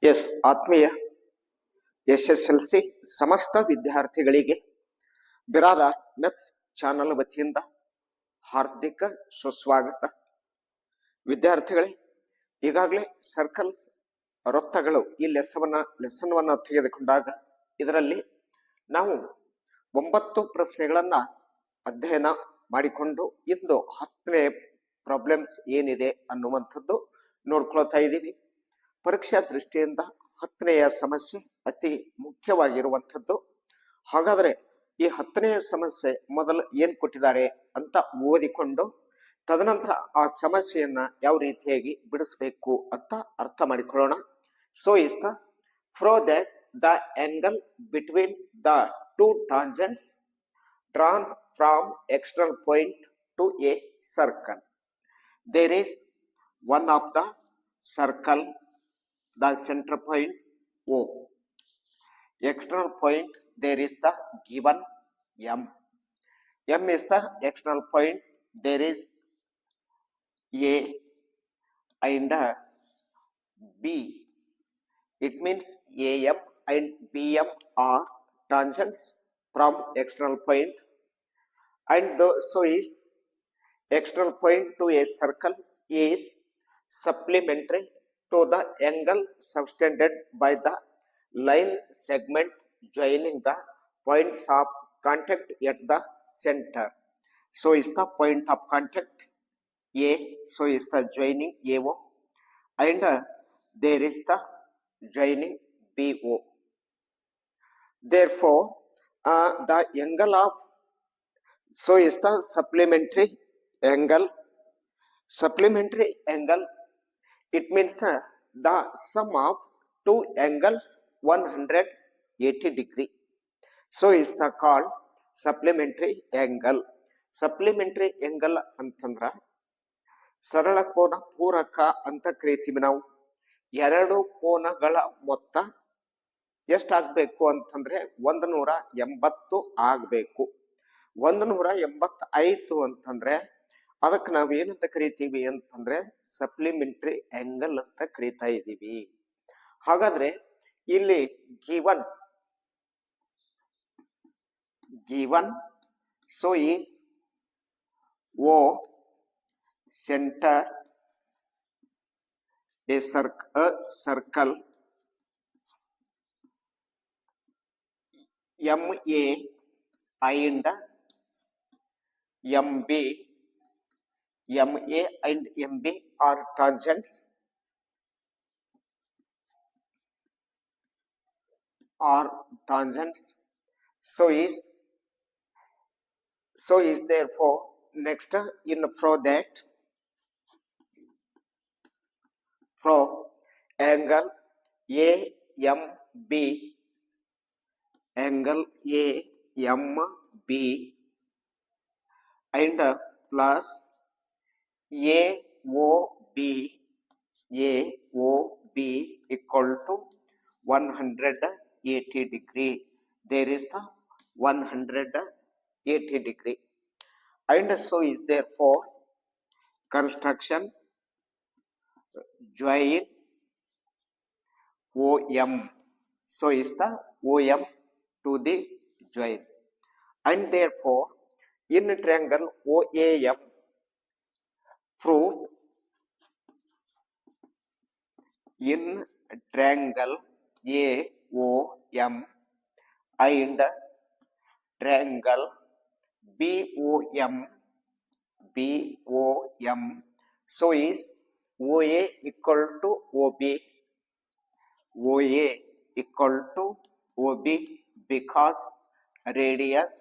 S ಆತ್ಮೀಯ SSLC ಸಮಸ್ತ ವಿದ್ಯಾರ್ಥಿಗಳಿಗೆ ಬಿರಾದಾರ್ ಮೆಥ್ಸ್ ಚಾನಲ್ ವತಿಯಿಂದ ಹಾರ್ದಿಕ ಸುಸ್ವಾಗತ. ವಿದ್ಯಾರ್ಥಿಗಳೇ, ಈಗಾಗಲೇ ಸರ್ಕಲ್ಸ್ ವೃತ್ತಗಳು ಈ ಲೆಸನ್ ತೆಗೆದುಕೊಂಡಾಗ ಇದರಲ್ಲಿ ನಾವು 9 ಪ್ರಶ್ನೆಗಳನ್ನ ಅಧ್ಯಯನ ಮಾಡಿಕೊಂಡು ಇಂದು 10ನೇ ಪ್ರಾಬ್ಲಮ್ಸ್ ಏನಿದೆ ಅನ್ನುವಂಥದ್ದು ನೋಡ್ಕೊಳ್ತಾ ಇದ್ದೀವಿ. ಪರೀಕ್ಷಾ ದೃಷ್ಟಿಯಿಂದ 10ನೆಯ ಸಮಸ್ಯೆ ಅತಿ ಮುಖ್ಯವಾಗಿರುವಂಥದ್ದು. ಹಾಗಾದ್ರೆ ಈ 10ನೆಯ ಸಮಸ್ಯೆ ಮೊದಲು ಏನ್ ಕೊಟ್ಟಿದ್ದಾರೆ ಅಂತ ಓದಿಕೊಂಡು ತದನಂತರ ಆ ಸಮಸ್ಯೆಯನ್ನ ಯಾವ ರೀತಿಯಾಗಿ ಬಿಡಿಸಬೇಕು ಅಂತ ಅರ್ಥ ಮಾಡಿಕೊಳ್ಳೋಣ. So is the prove that the angle between the two tangents drawn from external point to a circle. There is one of the circle, the center point O. External point, there is the given M. M is the external point. There is A and B. It means AM and BM are tangents from external point, and so is external point to a circle is supplementary to the angle subtended by the line segment joining the points of contact at the center. So is the point of contact A, so is the joining AO, and there is the joining BO. Therefore the angle of, so is the supplementary angle. Supplementary angle, it means the sum of two angles 180 degree. So is the called supplementary angle. Supplementary angle ಅಂತಂದ್ರ ಸರಳ ಕೋನ ಪೂರಕ ಅಂತ ಕರಿತೀವಿ ನಾವು. ಎರಡು ಕೋನಗಳ ಮೊತ್ತ ಎಷ್ಟಾಗಬೇಕು ಅಂತಂದ್ರೆ 180 ಆಗಬೇಕು. 180 ಆಯ್ತು ಅಂತಂದ್ರೆ ಅದಕ್ಕೆ ನಾವು ಏನಂತ ಕರಿತೀವಿ ಅಂತಂದ್ರೆ ಸಪ್ಲಿಮೆಂಟರಿ ಆಂಗಲ್ ಅಂತ ಕರಿತಾ ಇದ್ದೀವಿ. ಹಾಗಾದ್ರೆ ಇಲ್ಲಿ given so is O center a circle MA and MB. MA and MB are tangents. So is therefore next in pro angle AMB and plus AOB equal to 180 degree. There is the 180 degree, and so is therefore construction join OM. So is the OM to the join, and therefore in triangle OAM prove in triangle AOM and triangle BOM, so is OA equal to OB, because radius,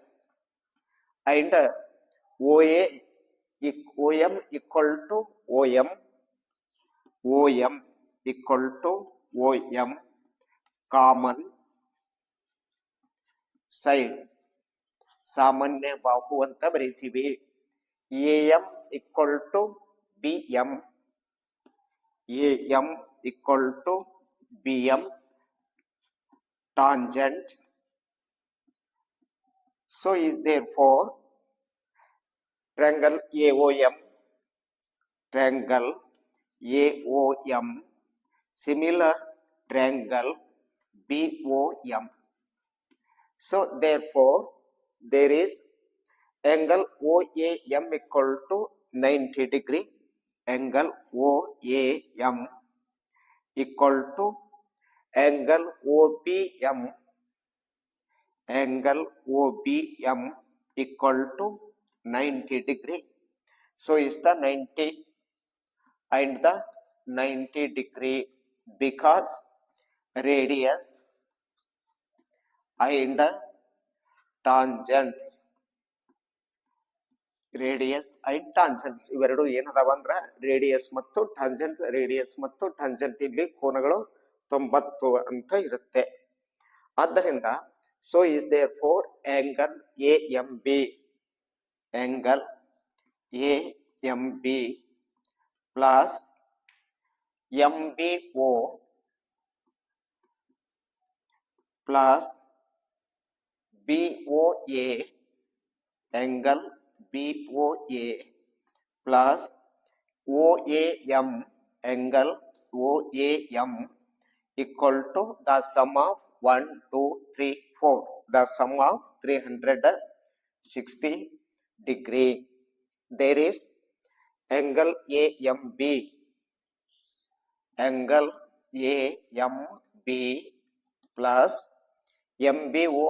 and OM equal to OM common side. ಸಾಮಾನ್ಯ ಬಾಹು ಅಂತ ಬರೀತೀವಿ. AM equal to BM, tangents. So is therefore triangle AOM similar triangle BOM. So therefore there is angle OAM equal to 90 degree, angle OAM equal to angle OBM, angle OBM equal to 90 degree. So is the 90 and the 90 degree because radius and tangents, radius and tangents ಇವೆರಡು ಏನದಾವ ಅಂದ್ರ radius ಮತ್ತು tangent, radius ಮತ್ತು tangent ಇಲ್ಲಿ ಕೋನಗಳು 90 ಅಂತ ಇರುತ್ತೆ. ಆದ್ದರಿಂದ so is there four angle AMB, angle AMB plus MBO plus BOA, angle BOA plus OAM, angle OAM equal to the sum of 1, 2, 3, 4, the sum of 360 degree. There is angle AMB, angle AMB plus MBO,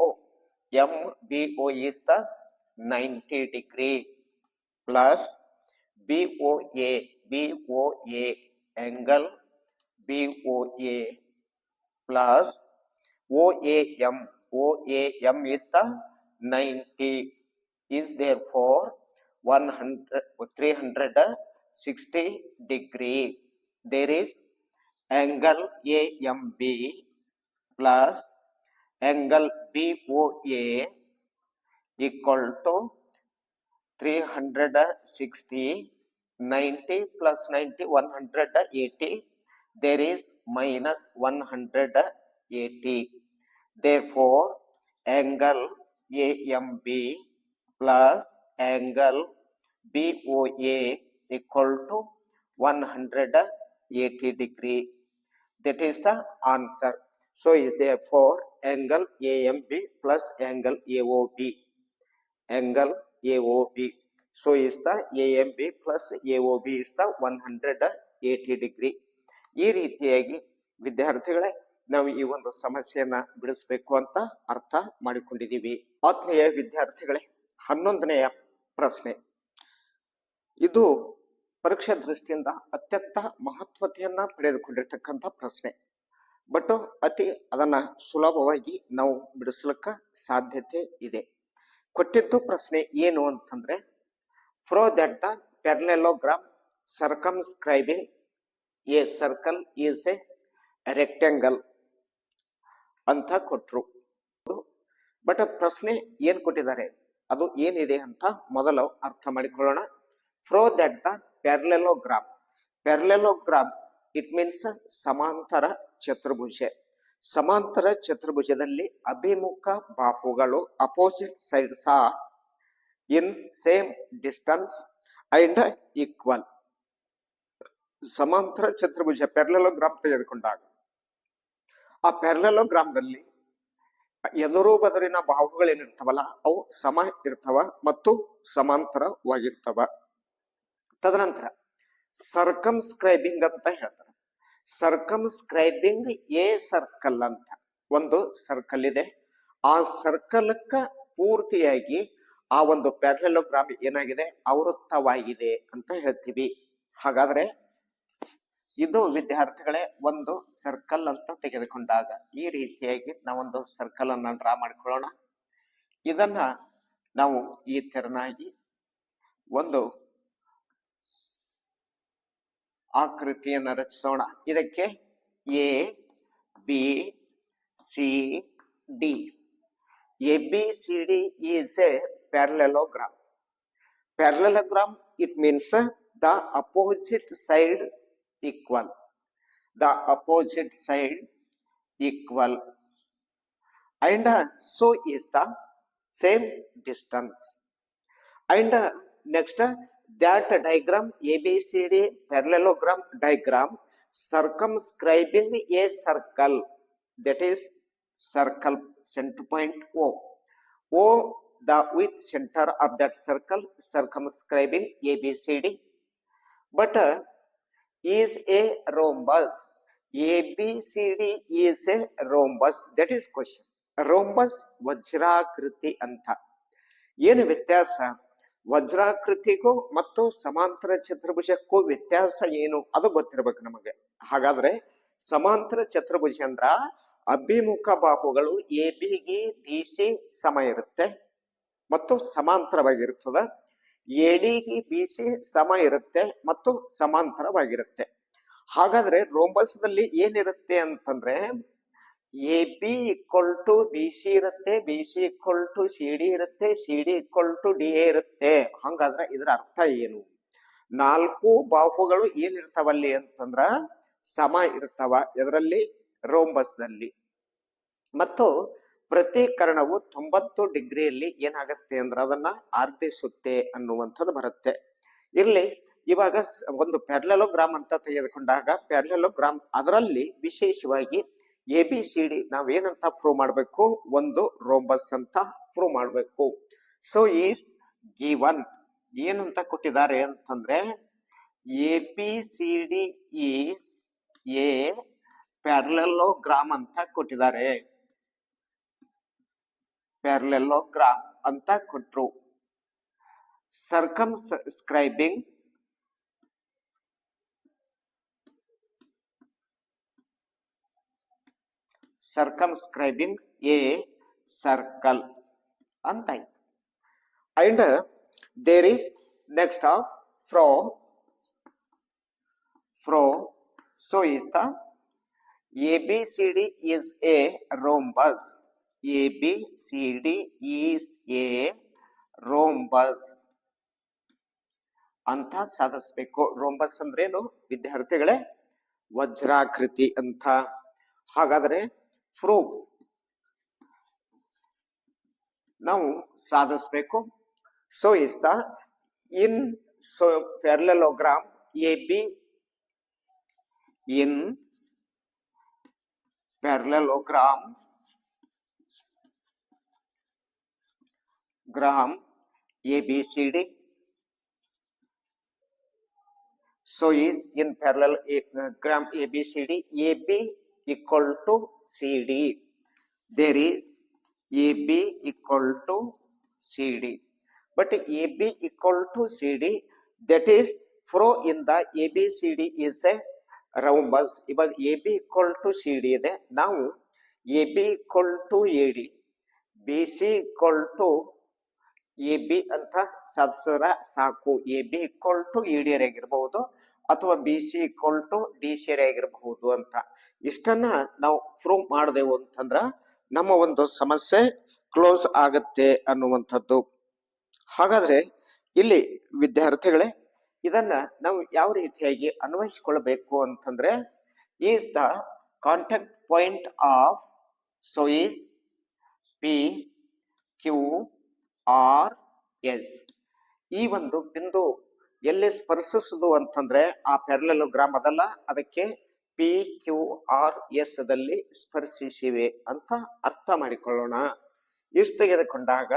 MBO is the 90 degree plus BOA, BOA angle BOA plus OAM, OAM is the 90 is therefore 360 degree. There is angle AMB plus angle BOA equal to 360, 90 plus 90 180, there is minus 180. Therefore angle AMB plus angle BOA equal to 180 degree. That is the answer. So therefore angle AMB plus angle AOB, angle AOB. So is the AMB plus AOB is the 180 degree. ಈ ರೀತಿಯಾಗಿ ವಿದ್ಯಾರ್ಥಿಗಳೇ ನಾವು ಈ ಒಂದು ಸಮಸ್ಯೆಯನ್ನ ಬಿಡಿಸಬೇಕು ಅಂತ ಅರ್ಥ ಮಾಡಿಕೊಂಡಿದ್ದೀವಿ. ಆತ್ಮೀಯ ವಿದ್ಯಾರ್ಥಿಗಳೇ, 11ನೆಯ ಪ್ರಶ್ನೆ ಇದು ಪರೀಕ್ಷಾ ದೃಷ್ಟಿಯಿಂದ ಅತ್ಯಂತ ಮಹತ್ವತೆಯನ್ನ ಪಡೆದುಕೊಂಡಿರ್ತಕ್ಕಂಥ ಪ್ರಶ್ನೆ. ಬಟ್ ಅದನ್ನ ಸುಲಭವಾಗಿ ನಾವು ಬಿಡಿಸಲಿಕ್ಕ ಸಾಧ್ಯತೆ ಇದೆ. ಕೊಟ್ಟಿದ್ದು ಪ್ರಶ್ನೆ ಏನು ಅಂತಂದ್ರೆ, prove that the parallelogram circumscribing a circle is a rectangle ಅಂತ ಕೊಟ್ರು. ಬಟ್ ಪ್ರಶ್ನೆ ಏನ್ ಕೊಟ್ಟಿದ್ದಾರೆ, ಅದು ಏನಿದೆ ಅಂತ ಮೊದಲು ಅರ್ಥ ಮಾಡಿಕೊಳ್ಳೋಣ. Prove that the parallelogram, parallelogram it means ಸಮಾಂತರ ಚತುರ್ಭುಜ. ಸಮಾಂತರ ಚತುರ್ಭುಜದಲ್ಲಿ ಅಭಿಮುಖ ಬಾಹುಗಳು opposite sides are in same distance and equal. ಸಮಾಂತರ ಚತುರ್ಭುಜ ಪ್ಯಾರಲೆಲೋಗ್ರಾಮ್ ತೆಗೆದುಕೊಂಡಾಗ ಆ ಪ್ಯಾರಲೆಲೋಗ್ರಾಮ್ದಲ್ಲಿ ಎದುರು ಬದರಿನ ಬಾಹುಗಳೇನಿರ್ತಾವಲ್ಲ ಅವು ಸಮ ಇರ್ತವ ಮತ್ತು ಸಮಾಂತರವಾಗಿರ್ತವ. ತದನಂತರ ಸರ್ಕಮ್ಸ್ಕ್ರೈಬಿಂಗ್ ಅಂತ ಹೇಳ್ತಾರೆ. ಸರ್ಕಮ್ಸ್ಕ್ರೈಬಿಂಗ್ ಎ ಸರ್ಕಲ್ ಅಂತ ಒಂದು ಸರ್ಕಲ್ ಇದೆ. ಆ ಸರ್ಕಲ್ಕ್ಕ ಪೂರ್ತಿಯಾಗಿ ಆ ಒಂದು ಪ್ಯಾರಲೆಲೋಗ್ರಾಮ್ ಏನಾಗಿದೆ, ಆವೃತ್ತವಾಗಿದೆ ಅಂತ ಹೇಳ್ತೀವಿ. ಹಾಗಾದ್ರೆ ಇದು ವಿದ್ಯಾರ್ಥಿಗಳೇ ಒಂದು ಸರ್ಕಲ್ ಅಂತ ತೆಗೆದುಕೊಂಡಾಗ ಈ ರೀತಿಯಾಗಿ ನಾವೊಂದು ಸರ್ಕಲ್ ಅನ್ನ ಡ್ರಾ ಮಾಡಿಕೊಳ್ಳೋಣ. ಇದನ್ನ ನಾವು ಈ ತೆರನಾಗಿ ಒಂದು ಆಕೃತಿಯನ್ನು ರಚಿಸೋಣ. ಇದಕ್ಕೆ A B C D, ABCD is a parallelogram. Parallelogram, it means the opposite sides equal. The opposite side equal. And so is the same distance. And next, that diagram, ABCD parallelogram diagram circumscribing a circle, that is circle center point O. O, the with center of that circle, circumscribing ABCD, but is a rhombus. ABCD is a rhombus. That is question. Rhombus ವಜ್ರಾಕೃತಿ ಅಂತ. ಏನು ವ್ಯತ್ಯಾಸ? ವಜ್ರಾಕೃತಿಗೂ ಮತ್ತು ಸಮಾಂತರ ಚತುರ್ಭುಜಕ್ಕೂ ವ್ಯತ್ಯಾಸ ಏನು ಅದು ಗೊತ್ತಿರ್ಬೇಕು ನಮಗೆ. ಹಾಗಾದ್ರೆ ಸಮಾಂತರ ಚತುರ್ಭುಜ ಅಂದ್ರ ಅಭಿಮುಖ ಬಾಹುಗಳು ಎಬಿಗೆ ಡಿಸಿ ಸಮ ಇರುತ್ತೆ ಮತ್ತು ಸಮಾಂತರವಾಗಿರ್ತದ. ಎಡಿಗೆ ಬಿಸಿ ಸಮ ಇರುತ್ತೆ ಮತ್ತು ಸಮಾಂತರವಾಗಿರುತ್ತೆ. ಹಾಗಾದ್ರೆ ರೋಂಬಸ್ದಲ್ಲಿ ಏನಿರುತ್ತೆ ಅಂತಂದ್ರೆ A B equal to B C ಇರುತ್ತೆ, B C equal to C D ಇರುತ್ತೆ, C D equal to D A ಇರುತ್ತೆ. ಹಂಗಾದ್ರೆ ಇದರ ಅರ್ಥ ಏನು? ನಾಲ್ಕು ಬಾಹುಗಳು ಏನಿರ್ತಾವಲ್ಲಿ ಅಂತಂದ್ರ ಸಮ ಇರ್ತಾವ ಇದರಲ್ಲಿ ರೋಂಬಸ್ದಲ್ಲಿ. ಮತ್ತು ಪ್ರತಿ ಕರ್ಣವು 90 ಡಿಗ್ರಿಯಲ್ಲಿ ಏನಾಗತ್ತೆ ಅಂದ್ರೆ ಅದನ್ನ ಆರ್ಧಿಸುತ್ತೆ ಅನ್ನುವಂಥದ್ದು ಬರುತ್ತೆ. ಇರ್ಲಿ, ಇವಾಗ ಒಂದು ಪ್ಯಾರಲೆಲೋಗ್ರಾಮ್ ಅಂತ ತೆಗೆದುಕೊಂಡಾಗ ಪ್ಯಾರಲೆಲೋಗ್ರಾಮ್ ಅದರಲ್ಲಿ ವಿಶೇಷವಾಗಿ ಎ ಬಿ ಸಿ ಡಿ ನಾವೇನಂತ ಪ್ರೂವ್ ಮಾಡಬೇಕು? ಒಂದು ರೋಂಬಸ್ ಅಂತ ಪ್ರೂವ್ ಮಾಡಬೇಕು. ಸೊ ಈಸ್ ಗಿವನ್ ಏನಂತ ಕೊಟ್ಟಿದ್ದಾರೆ ಅಂತಂದ್ರೆ A B C D is A parallelogram ಅಂತ ಕೊಟ್ಟಿದ್ದಾರೆ. ಪ್ಯಾರಲೆಲೋಗ್ರಾಮ್ ಅಂತ ಕೊಟ್ರು. ಸರ್ಕಮ್ಸ್ಕ್ರೈಬಿಂಗ್ ಎ ಸರ್ಕಲ್ ಅಂತ ಆಯ್ತು. And there is next of ಫ್ರೋ so is the ABCD is a rhombus. ABCD is a rhombus ಅಂತ ಸಾಧಿಸಬೇಕು. ರೋಂಬಸ್ ಅಂದ್ರೇನು ವಿದ್ಯಾರ್ಥಿಗಳೇ? ವಜ್ರಾಕೃತಿ ಅಂತ. ಹಾಗಾದ್ರೆ ಪ್ರೂಫ್ ನಾವು ಸಾಧಿಸಬೇಕು. So is the in parallelogram A B in parallelogram ABCD. So is in parallelogram ABCD, AB equal to CD. There is AB equal to CD. But AB equal to CD, that is pro in the ABCD is a rhombus. ಇವಾಗ A B equal to C D ಇದೆ. ನಾವು A B equal to A D, B C equal to A B ಅಂತ ಸಾಧಿಸಿದ್ರೆ ಸಾಕು. A B equal to E D ಆಗಿರಬಹುದು ಅಥವಾ B C equal to D C ಆಗಿರಬಹುದು ಅಂತ. ಇಷ್ಟನ್ನ ನಾವು ಪ್ರೂವ್ ಮಾಡಿದೆವು ಅಂತಂದ್ರ ನಮ್ಮ ಒಂದು ಸಮಸ್ಯೆ ಕ್ಲೋಸ್ ಆಗತ್ತೆ ಅನ್ನುವಂಥದ್ದು. ಹಾಗಾದ್ರೆ ಇಲ್ಲಿ ವಿದ್ಯಾರ್ಥಿಗಳೇ ಇದನ್ನ ನಾವು ಯಾವ ರೀತಿಯಾಗಿ ಅನ್ವಯಿಸಿಕೊಳ್ಳಬೇಕು ಅಂತಂದ್ರೆ is the contact point of so is P Q R S. ಈ ಒಂದು ಬಿಂದು ಎಲ್ಲಿ ಸ್ಪರ್ಶಿಸುದು ಅಂತಂದ್ರೆ ಆ ಪ್ಯಾರಲೆಲೋಗ್ರಾಮ್ ಅದಲ್ಲ, ಅದಕ್ಕೆ ಪಿ ಕ್ಯೂ ಆರ್ ಎಸ್ ದಲ್ಲಿ ಸ್ಪರ್ಶಿಸಿವೆ ಅಂತ ಅರ್ಥ ಮಾಡಿಕೊಳ್ಳೋಣ. ಇಷ್ಟು ತೆಗೆದುಕೊಂಡಾಗ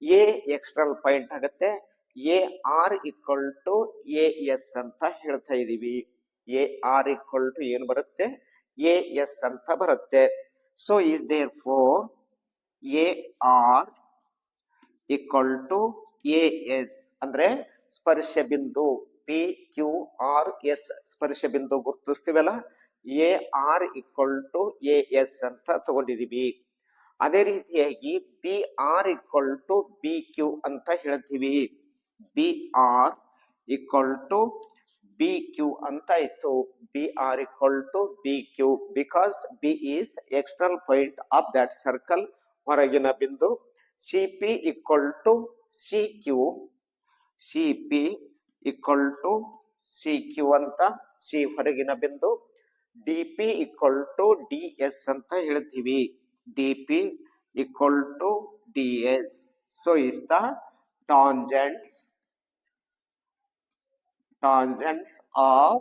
ಎ ಎಕ್ಸ್ಟರ್ನಲ್ ಪಾಯಿಂಟ್ ಆಗತ್ತೆ. A R equal to A S ಅಂತ ಹೇಳ್ತಾ ಇದೀವಿ. ಎ ಆರ್ ಈಕ್ವಲ್ ಟು ಏನು ಬರುತ್ತೆ? ಎ ಎಸ್ ಅಂತ ಬರುತ್ತೆ. So is there four A R equal to A S ಅಂದ್ರೆ ಸ್ಪರ್ಶ ಬಿಂದು ಪಿ ಕ್ಯೂ ಆರ್ ಎಸ್ ಸ್ಪರ್ಶ ಬಿಂದು ಗುರುತಿಸ್ತೀವಲ್ಲ, A R equal to A S ಅಂತ ತಗೊಂಡಿದೀವಿ. ಅದೇ ರೀತಿಯಾಗಿ B R equal to B Q ಅಂತ ಹೇಳ್ತೀವಿ. B R equal to B Q ಅಂತ ಇತ್ತು. B R equal to B Q because B is external point of that circle, ಹೊರಗಿನ ಬಿಂದು. C P equal to C Q, C P equal to C Q ಅಂತ, C ಹೊರಗಿನ ಬಿಂದು. D P equal to D S ಅಂತ ಹೇಳ್ತೀವಿ. D P equal to D S. So is the tangents of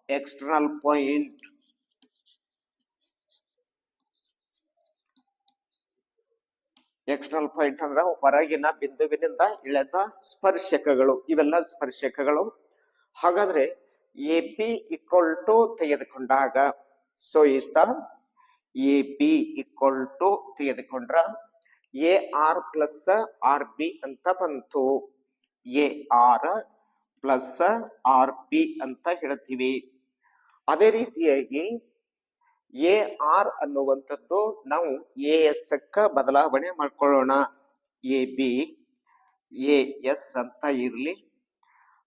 external point external point ಅಂದ್ರೆ ಹೊರಗಿನ ಬಿಂದುವಿನಿಂದ ಇಳೆದ ಸ್ಪರ್ಶಕಗಳು, ಇವೆಲ್ಲ ಸ್ಪರ್ಶಕಗಳು. ಹಾಗಾದ್ರೆ ಎ ಪಿ ಈಕ್ವಲ್ ಟು ತೆಗೆದುಕೊಂಡಾಗ so is the A P equal to ತೆಗೆದುಕೊಂಡ್ರ A R plus R B ಅಂತ ಬಂತು. A R plus R B ಅಂತ ಹೇಳ್ತೀವಿ. ಅದೇ ರೀತಿಯಾಗಿ ಎ ಆರ್ ಅನ್ನುವಂಥದ್ದು ನಾವು ಎ ಎಸ್ ಬದಲಾವಣೆ ಮಾಡ್ಕೊಳ್ಳೋಣ. ಎ ಬಿ ಎ ಎಸ್ ಅಂತ ಇರ್ಲಿ.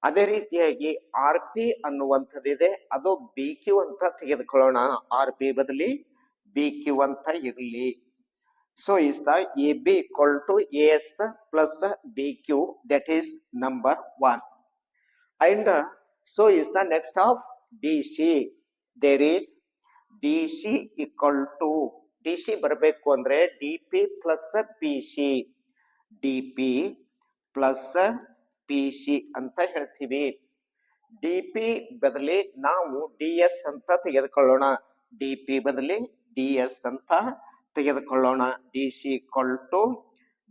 ಅದೇ ರೀತಿಯಾಗಿ ಆರ್ ಪಿ ಅನ್ನುವಂಥದ್ದಿದೆ, ಅದು ಬಿ ಕ್ಯೂ ಅಂತ ತೆಗೆದುಕೊಳ್ಳೋಣ. ಆರ್ ಪಿ ಬದಲಿ ಬಿ ಕ್ಯೂ ಅಂತ ಇರ್ಲಿ. So is the A B equal to A S plus B Q, that is number 1. And so is the next of D C. There is D C equal to, D C ಬರಬೇಕು ಅಂದ್ರೆ D P plus P C, D P plus P C ಅಂತ ಹೇಳ್ತೀವಿ. D P ಬದಲಿ ನಾವು D S ಅಂತ ತೆಗೆದುಕೊಳ್ಳೋಣ. D P ಬದಲಿ D S ಅಂತ ತೆಗೆದುಕೊಳ್ಳೋಣ. D C equal to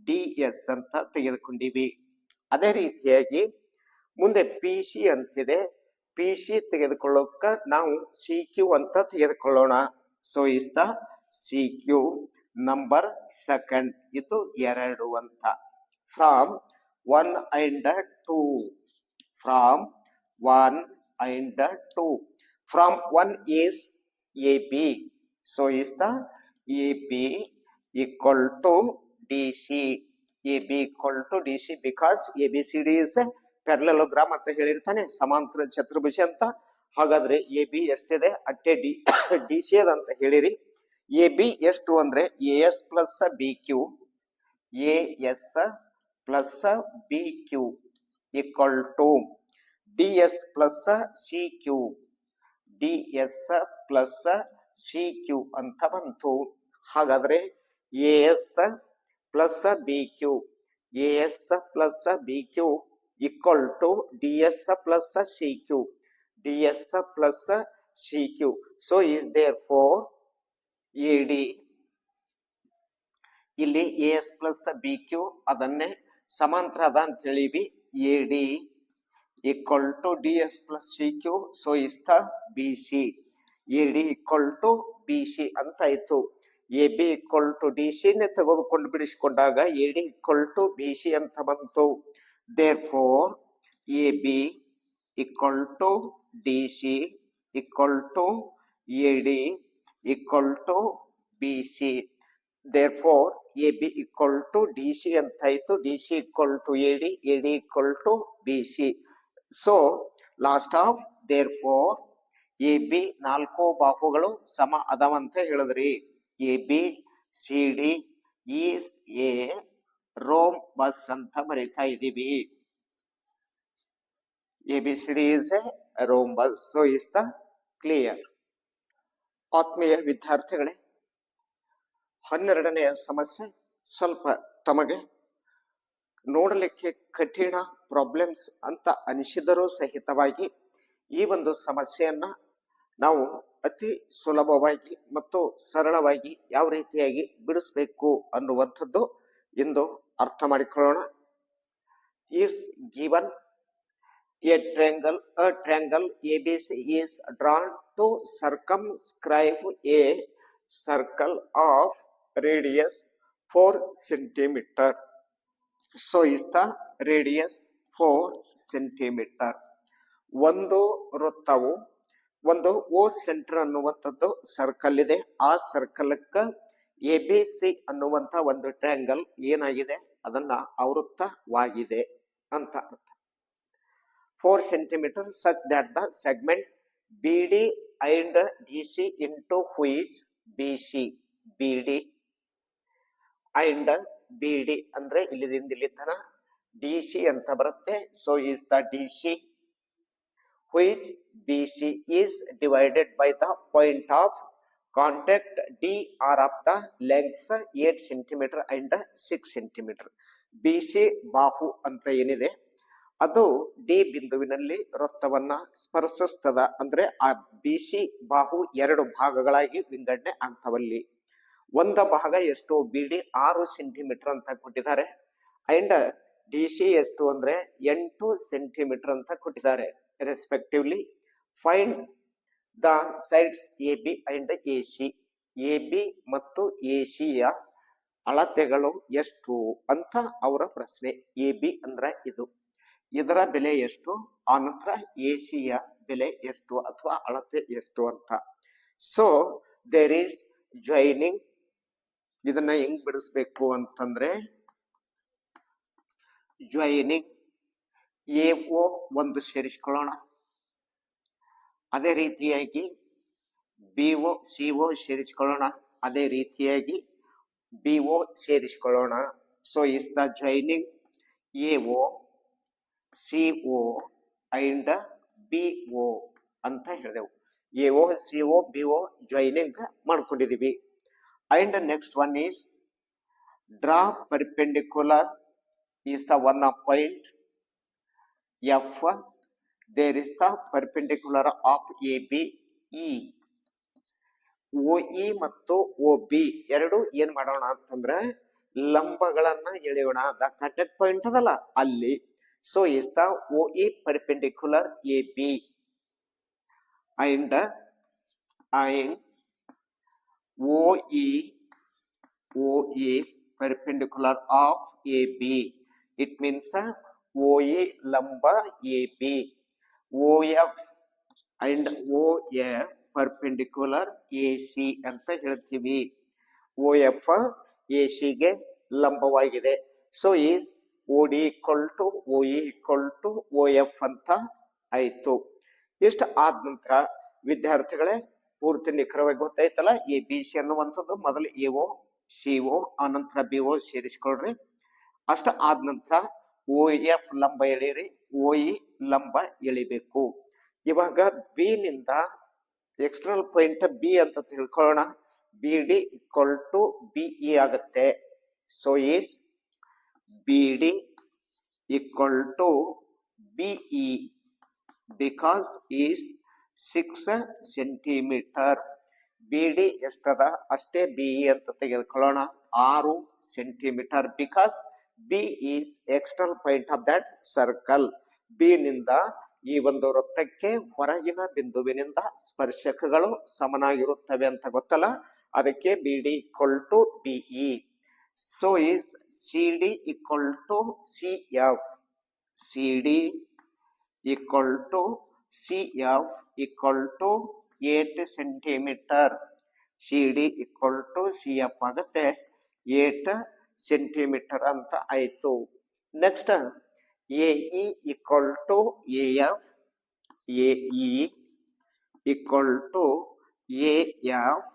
D S ಅಂತ ತೆಗೆದುಕೊಂಡಿವಿ. ಅದೇ ರೀತಿಯಾಗಿ ಮುಂದೆ ಪಿ ಸಿ ಅಂತಿದೆ. ಪಿ ಸಿ ತೆಗೆದುಕೊಳ್ಳೋಕ ನಾವು ಸಿ ಕ್ಯೂ ಅಂತ ತೆಗೆದುಕೊಳ್ಳೋಣ. So is the C Q number 2. ಇದು 2 ಅಂತ. From 1 and 2. From 1 and 2. From 1 is AB. So is the AB equal to DC. AB equal to DC because ABCD is a parallelogram ಅಂತ ಹೇಳಿರ್ತಾನೆ, ಸಮಾಂತರ ಚತುರ್ಭುಜ ಅಂತ. ಹಾಗಾದ್ರೆ A B ಎಷ್ಟಿದೆ ಅಟ್ಟೆ D C ಅದಂತ ಹೇಳಿರಿ. ಎ ಬಿ ಎಷ್ಟು ಅಂದ್ರೆ A S plus B Q, A S plus B Q equal to D S plus C Q, D S plus C Q ಅಂತ ಬಂತು. ಹಾಗಾದ್ರೆ A S plus B Q, A S plus B Q equal to D S plus C Q, D S plus C Q. So is there four A D, ಇಲ್ಲಿ A S plus B Q ಅದನ್ನೇ ಸಮಾಂತರ ಅದ ಅಂತ ಹೇಳಿವಿ. A D equal to D S plus C Q. So is the B C. A D equal to B C ಅಂತ ಆಯ್ತು. A B equal to D C ನೇ ತೆಗೆದುಕೊಂಡು ಬಿಡಿಸಿಕೊಂಡಾಗ A D equal to B C ಅಂತ ಬಂತು. Therefore A B equal to D C equal to A D equal to B C. Therefore, AB equal to DC ಅಂತ ಆಯ್ತು. DC equal to AD, AD equal to BC. So, last of therefore, AB 4 ಬಾಹುಗಳು ಸಮ ಅದಾವಂತ ಹೇಳಿದ್ರಿ. AB CD is a rhombus ಅಂತ ಬರೀತಾ ಇದೀವಿ. ABCD is a rhombus. So, is the clear. ಆತ್ಮೀಯ ವಿದ್ಯಾರ್ಥಿಗಳೇ, 12ನೇ ಸಮಸ್ಯೆ ಸ್ವಲ್ಪ ತಮಗೆ ನೋಡಲಿಕ್ಕೆ ಕಠಿಣ ಪ್ರಾಬ್ಲಮ್ಸ್ ಅಂತ ಅನಿಸಿದರೂ ಸಹಿತವಾಗಿ ಈ ಒಂದು ಸಮಸ್ಯೆಯನ್ನ ನಾವು ಅತಿ ಸುಲಭವಾಗಿ ಮತ್ತು ಸರಳವಾಗಿ ಯಾವ ರೀತಿಯಾಗಿ ಬಿಡಿಸಬೇಕು ಅನ್ನುವಂಥದ್ದು ಇಂದು ಅರ್ಥ ಮಾಡಿಕೊಳ್ಳೋಣ. Is given a triangle ABC is drawn to circumscribe a circle of radius 4 centimeter. So is the radius 4 centimeter. ಒಂದು ವೃತ್ತವು ಒಂದು ಓ ಸೆಂಟರ್ ಅನ್ನುವಂಥದ್ದು ಸರ್ಕಲ್ ಇದೆ. ಆ ಸರ್ಕಲ್ಕ್ಕ ಎ ಬಿ ಸಿ ಅನ್ನುವಂಥ ಒಂದು ಟ್ರಯಾಂಗಲ್ ಏನಾಗಿದೆ ಅದನ್ನ ಆವೃತ್ತವಾಗಿದೆ ಅಂತ ಅರ್ಥ. 4 centimeter such that the segment BD and DC into which BC, BD and BD ಅಂದ್ರೆ ಇಲ್ಲಿಂದ ಇಲ್ಲಿ ತನ DC ಅಂತ ಬರುತ್ತೆ. So is the DC which BC is divided by the point of contact D are of the lengths 8 centimeter and 6 centimeter. BC ಬಾಹು ಅಂತ ಏನಿದೆ ಅದು ಡಿ ಬಿಂದುವಿನಲ್ಲಿ ವೃತ್ತವನ್ನ ಸ್ಪರ್ಶಿಸ್ತದ. ಅಂದ್ರೆ ಆ ಬಿಸಿ ಬಾಹು ಎರಡು ಭಾಗಗಳಾಗಿ ವಿಂಗಡಣೆ ಆಗ್ತಾವಲ್ಲಿ. ಒಂದ ಭಾಗ ಎಷ್ಟು ಬಿಡಿ 6 ಸೆಂಟಿಮೀಟರ್ ಅಂತ ಕೊಟ್ಟಿದ್ದಾರೆ. ಅಂಡ್ ಡಿ ಸಿ ಎಷ್ಟು ಅಂದ್ರೆ 8 ಸೆಂಟಿಮೀಟರ್ ಅಂತ ಕೊಟ್ಟಿದ್ದಾರೆ. Respectively find the sides A B and A C. A B ಮತ್ತು ಎ ಸಿಯ ಅಳತೆಗಳು ಎಷ್ಟು ಅಂತ ಅವರ ಪ್ರಶ್ನೆ. ಎ ಬಿ ಅಂದ್ರೆ ಇದು, ಇದರ ಬೆಲೆ ಎಷ್ಟು, ಆನಂತರ ಎ ಸಿಯ ಬೆಲೆ ಎಷ್ಟು ಅಥವಾ ಅಳತೆ ಎಷ್ಟು ಅಂತ. So there is joining. ಇದನ್ನ ಹೆಂಗ್ ಬಿಡಿಸ್ಬೇಕು ಅಂತಂದ್ರೆ ಜಾಯಿನಿಂಗ್ ಎ ಓ ಒಂದು ಸೇರಿಸ್ಕೊಳ್ಳೋಣ. ಅದೇ ರೀತಿಯಾಗಿ ಬಿ ಒ ಸಿ ಒ ಸೇರಿಸ್ಕೊಳ್ಳೋಣ. ಅದೇ ರೀತಿಯಾಗಿ ಬಿ ಒ ಸೇರಿಸ್ಕೊಳ್ಳೋಣ. So is the joining A O C O and B O ಅಂತ ಹೇಳಿದೆವು. A O C O B O joining ಮಾಡ್ಕೊಂಡಿದೀವಿ. And next one is draw perpendicular is the one of point F. There is the perpendicular of AB E. OE ಮತ್ತು OB ಎರಡು ಏನ್ ಮಾಡೋಣ ಅಂತಂದ್ರೆ ಲಂಬಗಳನ್ನ ಎಳೆಯೋಣ. The contact point ಅದಲ್ಲ ಅಲ್ಲಿ. So is the OE perpendicular AB and OE perpendicular of AB. It means OE lamba AB. OF and OF perpendicular AC ಅಂತ ಹೇಳ್ತೀವಿ. OF AC ಗೆ ಲಂಬವಾಗಿದೆ. So is OD equal to OE equal to OF ಅಂತ ಆಯ್ತು. ಇಷ್ಟ ಆದ ನಂತರ ವಿದ್ಯಾರ್ಥಿಗಳೇ ಪೂರ್ತಿ ನಿಖರವಾಗಿ ಗೊತ್ತಾಯ್ತಲ್ಲ. ಎ ಬಿ ಸಿ ಅನ್ನುವಂಥದ್ದು ಮೊದಲು ಎ ಒ ಸಿ ಒ ಆನಂತರ ಬಿ ಒ ಸೇರಿಸ್ಕೊಳ್ರಿ. ಅಷ್ಟ ಆದ ನಂತರ ಓ ಎಫ್ ಲಂಬ ಎಳೀರಿ, ಓ ಇ ಲಂಬ ಎಳಿಬೇಕು. ಇವಾಗ ಬಿ ನಿಂದ ಎಕ್ಸ್ಟರ್ನಲ್ ಪಾಯಿಂಟ್ ಬಿ ಅಂತ ತಿಳ್ಕೊಳ್ಳೋಣ. B D equal to B E ಆಗುತ್ತೆ. So is B D equal to B E because is 6 centimetre. B D ಎಷ್ಟದ ಅಷ್ಟೇ ಬಿ ಇ ಅಂತ ತೆಗೆದುಕೊಳ್ಳೋಣ. 6 centimetre. Because B is external point of that circle. B ನಿಂದ ಈ ಒಂದು ವೃತ್ತಕ್ಕೆ ಹೊರಗಿನ ಬಿಂದುವಿನಿಂದ ಸ್ಪರ್ಶಕಗಳು ಸಮನಾಗಿರುತ್ತವೆ ಅಂತ ಗೊತ್ತಲ್ಲ, ಅದಕ್ಕೆ B D equal to B E. So is C D equal to C F. C D equal to C F equal to 8 centimetre. C D equal to C F ಆಗುತ್ತೆ 8 ಸೆಂಟಿಮೀಟರ್ ಅಂತ ಆಯ್ತು. Next A E equal to A F. A E equal to A F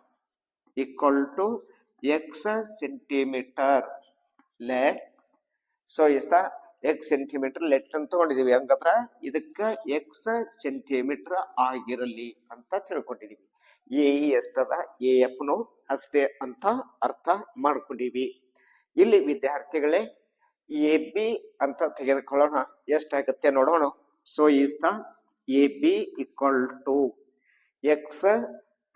equal to X centimetre. Let so is the X centimetre let ಅಂತ ತಗೊಂಡಿದೀವಿ. ಹಂಗಂದ್ರ ಇದಕ್ಕ X centimetre ಆಗಿರಲಿ ಅಂತ ತಿಳ್ಕೊಂಡಿದೀವಿ. A E ಎಷ್ಟದ A F ನು ಅಷ್ಟೇ ಅಂತ ಅರ್ಥ ಮಾಡ್ಕೊಂಡಿವಿ. ಇಲ್ಲಿ ವಿದ್ಯಾರ್ಥಿಗಳೇ ಎ ಬಿ ಅಂತ ತೆಗೆದುಕೊಳ್ಳೋಣ. ಎಷ್ಟಾಗುತ್ತೆ ನೋಡೋಣ. So is the A B equal to X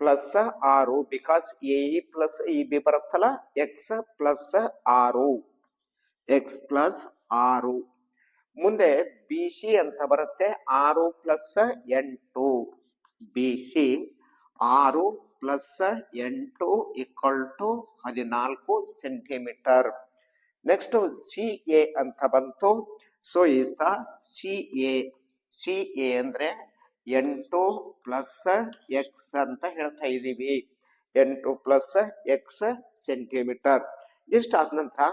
plus 6 because A E plus E B ಬರುತ್ತಲ್ಲ, ಎಕ್ಸ್ ಪ್ಲಸ್ 6 ಎಕ್ಸ್ ಪ್ಲಸ್ 6. ಮುಂದೆ ಬಿ ಸಿ ಅಂತ ಬರುತ್ತೆ 6 ಪ್ಲಸ್ 8. ಬಿ ಸಿ 6 ಪ್ಲಸ್ 8 ಈಕ್ವಲ್ ಟು 14 ಸೆಂಟಿಮೀಟರ್. ನೆಕ್ಸ್ಟ್ ಸಿ ಎ ಅಂತ ಬಂತು. So is the C A. C A ಅಂದ್ರೆ 8 plus X ಅಂತ ಹೇಳ್ತಾ ಇದೀವಿ. 8 ಪ್ಲಸ್ ಎಕ್ಸ್ ಸೆಂಟಿಮೀಟರ್. ಇಷ್ಟಾದ ನಂತರ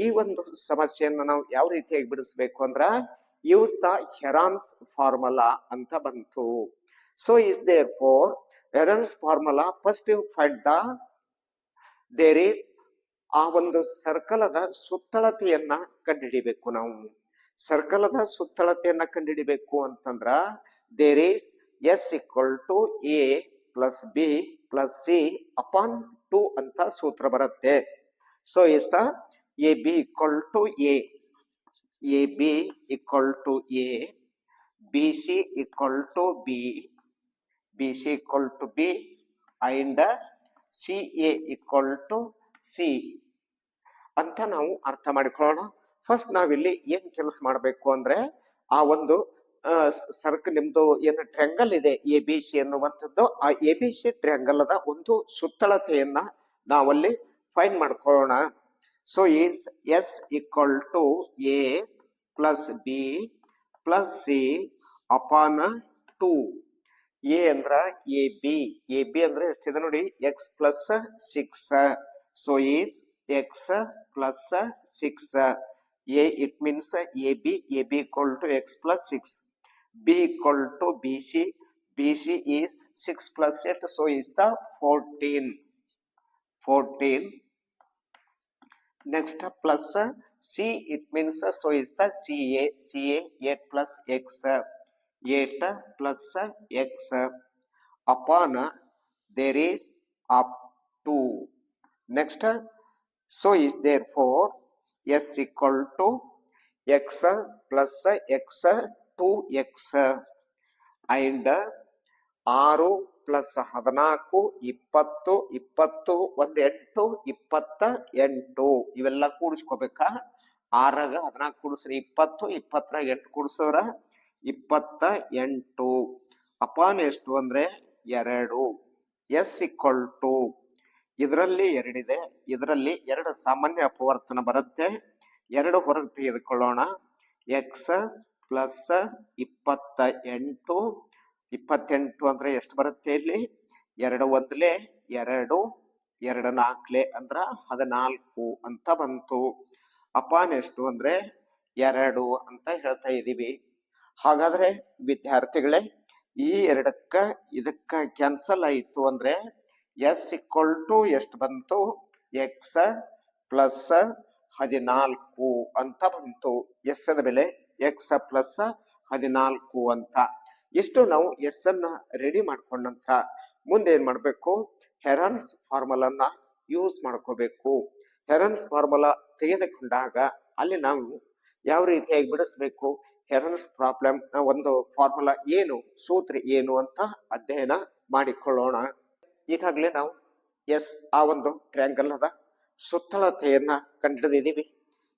ಈ ಒಂದು ಸಮಸ್ಯೆಯನ್ನು ನಾವು ಯಾವ ರೀತಿಯಾಗಿ ಬಿಡಿಸ್ಬೇಕು ಅಂದ್ರ ಯೂಸ್ ದ ಹೆರಾನ್ಸ್ ಫಾರ್ಮುಲಾ ಅಂತ ಬಂತು. So is there four Heron's formula. First find the there is ಆ ಒಂದು ಸರ್ಕಲದ ಸುತ್ತಳತೆಯನ್ನ ಕಂಡುಹಿಡಿಬೇಕು. ನಾವು ಸರ್ಕಲದ ಸುತ್ತಳತೆಯನ್ನ ಕಂಡುಹಿಡಿಬೇಕು ಅಂತಂದ್ರ there is S equal to A plus B plus C upon 2 ಅಂತ ಸೂತ್ರ ಬರುತ್ತೆ. So is the A B equal to A. A B equal to A, B C equal to B, B C equal to B and C A equal to C ಅಂತ ನಾವು ಅರ್ಥ ಮಾಡಿಕೊಳ್ಳೋಣ. First ನಾವಿಲ್ಲಿ ಏನ್ ಕೆಲಸ ಮಾಡಬೇಕು ಅಂದ್ರೆ ಆ ಒಂದು ನಿಮ್ದು ಏನು ಟ್ರ್ಯಾಂಗಲ್ ಇದೆ ಎ ಬಿ ಸಿ ಅನ್ನುವಂಥದ್ದು, ಆ ಎ ಬಿ ಸಿ ಟ್ರ್ಯಾಂಗಲ್ ಅದ ಒಂದು ಸುತ್ತಳತೆಯನ್ನ ನಾವಲ್ಲಿ ಫೈಂಡ್ ಮಾಡ್ಕೊಳ್ಳೋಣ. So is S equal to A plus B plus C upon 2. A ಅಂದ್ರ ಎ ಬಿ ಅಂದ್ರೆ ಎಷ್ಟಿದೆ ನೋಡಿ, X plus 6. So is X plus 6. A it means A B equal to X plus 6, B equal to B C is 6 plus 8, so is the 14. Next plus C, it means so is the CA 8 plus X, 8 plus X upon there is up to. Next so is therefore S equal to X plus X 2X and 6 plus 14 20 20 1 8 28 ಇವೆಲ್ಲ ಕೂಡಿಸ್ಕೋಬೇಕಾ. 6ಗ 14 ಕೂಡಿಸ್ರಿ 20, 20ರಾಗ 8 ಕೂಡಿಸಿದ್ರ 28 upon ಎಷ್ಟು ಅಂದ್ರೆ 2. S equal to ಇದರಲ್ಲಿ 2 ಇದೆ, ಇದರಲ್ಲಿ 2 ಸಾಮಾನ್ಯ ಅಪವರ್ತನ ಬರುತ್ತೆ, 2 ಹೊರಗೆ ತೆಗೆದುಕೊಳ್ಳೋಣ. ಎಕ್ಸ್ ಪ್ಲಸ್ 28 ಅಂದ್ರೆ ಎಷ್ಟು ಬರುತ್ತೆ ಇಲ್ಲಿ, 2 1 2 2 4 ಅಂದ್ರ 14 ಅಂತ ಬಂತು. ಅಪಾನ್ ಎಷ್ಟು ಅಂದ್ರೆ 2 ಅಂತ ಹೇಳ್ತಾ ಇದೀವಿ. ಹಾಗಾದ್ರೆ ವಿದ್ಯಾರ್ಥಿಗಳೇ ಈ 2ಕ್ಕ ಇದಕ್ಕ ಕ್ಯಾನ್ಸಲ್ ಆಯಿತು ಅಂದ್ರೆ ಎಸ್ ಈಕ್ವಲ್ ಟು ಎಷ್ಟು ಬಂತು, ಎಕ್ಸ್ ಪ್ಲಸ್ 14 ಅಂತ ಬಂತು. ಎಸ್ ದ ಬೆಲೆ ಎಕ್ಸ್ ಪ್ಲಸ್ 14 ಅಂತ. ಇಷ್ಟು ನಾವು ಎಸ್ ಅನ್ನ ರೆಡಿ ಮಾಡ್ಕೊಂಡ ನಂತರ ಮುಂದೆ ಏನ್ ಮಾಡ್ಬೇಕು, ಹೆರಾನ್ಸ್ ಫಾರ್ಮುಲನ್ನ ಯೂಸ್ ಮಾಡ್ಕೋಬೇಕು. ಹೆರಾನ್ಸ್ ಫಾರ್ಮುಲಾ ತೆಗೆದುಕೊಂಡಾಗ ಅಲ್ಲಿ ನಾವು ಯಾವ ರೀತಿಯಾಗಿ ಬಿಡಿಸ್ಬೇಕು, ಹೆರಾನ್ಸ್ ಪ್ರಾಬ್ಲಮ್ ಒಂದು ಫಾರ್ಮುಲಾ ಏನು, ಸೂತ್ರ ಏನು ಅಂತ ಅಧ್ಯಯನ ಮಾಡಿಕೊಳ್ಳೋಣ. ಈಗಾಗಲೇ ನಾವು ಎಸ್ ಆ ಒಂದು ಟ್ರ್ಯಾಂಗಲ್ ಅದ ಸುತ್ತಳತೆಯನ್ನ ಕಂಡುಹಿಡಿದಿದ್ದೀವಿ.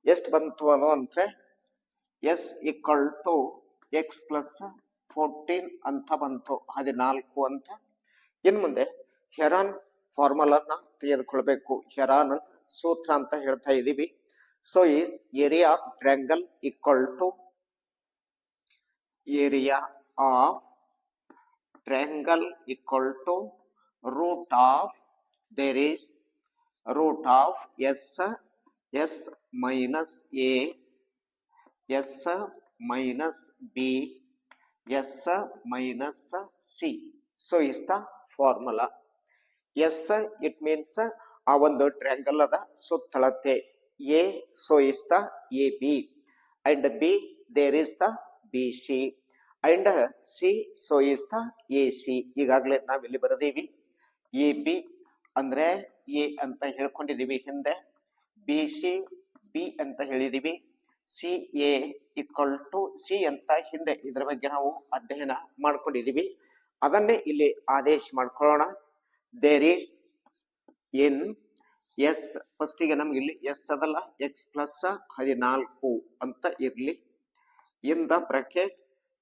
ಎಷ್ಟು ಬಂತು ಅನ್ನೋ ಅಂದ್ರೆ S equal to X plus 14 ಅಂತ ಬಂತು, 14 ಅಂತ. ಇನ್ ಮುಂದೆ ಹೆರಾನ್ಸ್ ಫಾರ್ಮುಲಾನ ತೆಗೆದುಕೊಳ್ಬೇಕು. ಹೆರಾನ್ ಸೂತ್ರ ಅಂತ ಹೇಳ್ತಾ ಇದೀವಿ. So is area of triangle equal to area of triangle equal to root of there is root of S minus A, S minus B, S minus C. So is the formula. S it means ಆ ಒಂದು triangle ಅದ ಸುತ್ತಳತೆ. A so is the A B and B there is the B C and C so is the A C. ಈಗಾಗಲೇ ನಾವಿಲ್ಲಿ ಬರೆದೀವಿ. A B ಅಂದ್ರೆ A ಅಂತ ಹೇಳ್ಕೊಂಡಿದೀವಿ ಹಿಂದೆ, ಬಿ ಸಿ ಬಿ ಅಂತ ಹೇಳಿದೀವಿ, C A equal to C ಅಂತ ಹಿಂದೆ ಇದರ ಬಗ್ಗೆ ನಾವು ಅಧ್ಯಯನ ಮಾಡ್ಕೊಂಡಿದೀವಿ. ಅದನ್ನೇ ಇಲ್ಲಿ ಆದೇಶ ಮಾಡ್ಕೊಳ್ಳೋಣ. ದೇರ್ ಈಸ್ ಇನ್ ಎಸ್, ಫಸ್ಟಿಗೆ ನಮ್ಗೆ ಇಲ್ಲಿ ಎಸ್ ಅದಲ್ಲ, ಎಕ್ಸ್ ಪ್ಲಸ್ 14 ಅಂತ ಇರ್ಲಿ. In the bracket